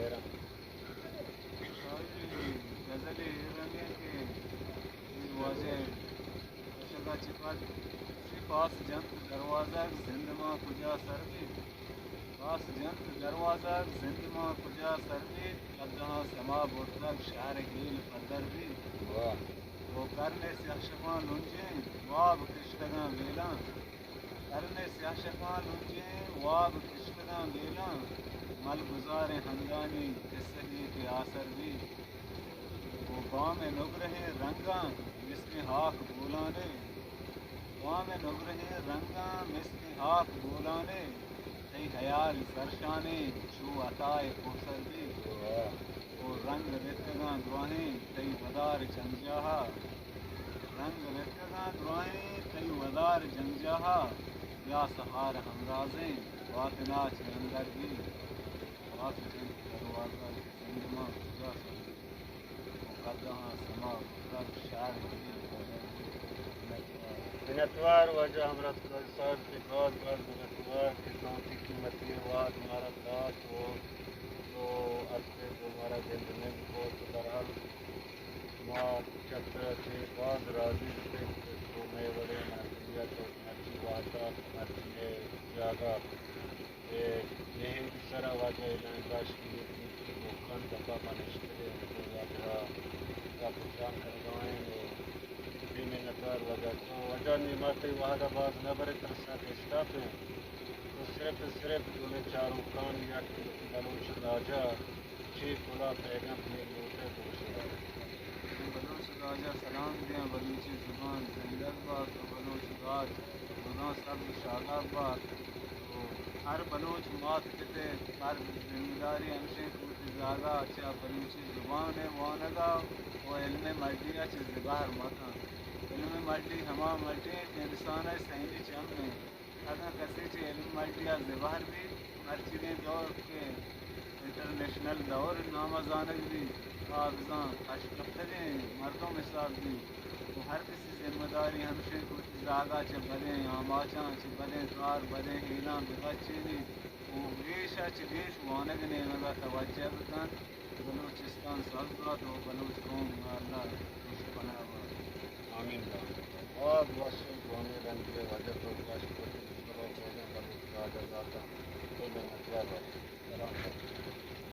بیرا غزل رنگے کے واضح شگا چپا پاس جنت دروازہ زند ماں کجا سر بھی پاس جنت دروازہ زند ماں کجا سر بھی جہاں سما بردگ شہر گیل پدر بھی واہ وہ کرنے سیاہ شفاں لنجیں واب کشتگاں ویلاں کرنے سیاہ شفاں لنجیں واب کشتگاں ویلاں مل گزاریں ہنگانی قصگی کے آثر بھی وہ بام نگرہیں رنگاں مثل ہاک بولانے بام نگرہیں رنگاں مثل ہاک بولانے تی حیال سرشانے چو عطائے کوثر بھی واہ وہ رنگ رتگاں دعائیں تی ودار جنگجاہا رنگ رتگاں دعائیں تی ودار جنگجاہا یا سہار ہمرازیں واطناچ اندر بھی پاس جنت دروازہ زند ماں کجا سر بھی مقدہاں سما بردر شعر گیل پدر بھی منتوار وجہ ہمرا سال کے بعد منتوار کے سانتی قیمتی واد ہمارا داس ہو تو اچھے تو ہمارا زندگی کو تو درحال ماں چکر سے بعد راضی سے تو میں بڑے نرسیا تو نرسی واتا نرسی جاگا یہی سرا واجہ لنگاش کی مکان دفعہ منشترے واجہ کا پہچان کر گئے دین نتوار وجہ تو وجہ نعمت وحدہ باز نبر ترسا کے اسٹاف ہیں تو صرف دولے چاروں کان یا بلوچ راجہ چھ کلا پیغام میں لوٹے دوسرا بلوچ راجہ سلام دیں بلوچی زبان زندگ باد تو بلوچ راج خدا سبز شاداب باد تو ہر بلوچ مات کتے ہر ذمہ داری ہمشیں کوتی زاگا اچھا بلوچی زبان ہے وانگا وہ علم مردی اچھ زبہر مکان علم مردی ہما مردی کہ انسان ہے سہنی چم میں اگر کسی چی علم مردی زبہر بھی مرچی دور کے انٹرنیشنل دور نامہ زانگ بھی آبزاں اشکفتگیں مردوں مثال بھی تو ہر کسی ذمہ داری ہمشہ کو زاگا چھ بدیں آماچاں چھ بدیں کار بدیں ہیلاں بغچینی وہ گیشا چھ گیش وانگ نے مگا توجہ بکن بلوچستان سبز باد و بلوچ قوم اللہ خوش پناہ باد آمین بہت بہت گونے رنگے وجہ تو باش کو بلوچ راجہ ذاتا تو میں نتوار وجہ سلام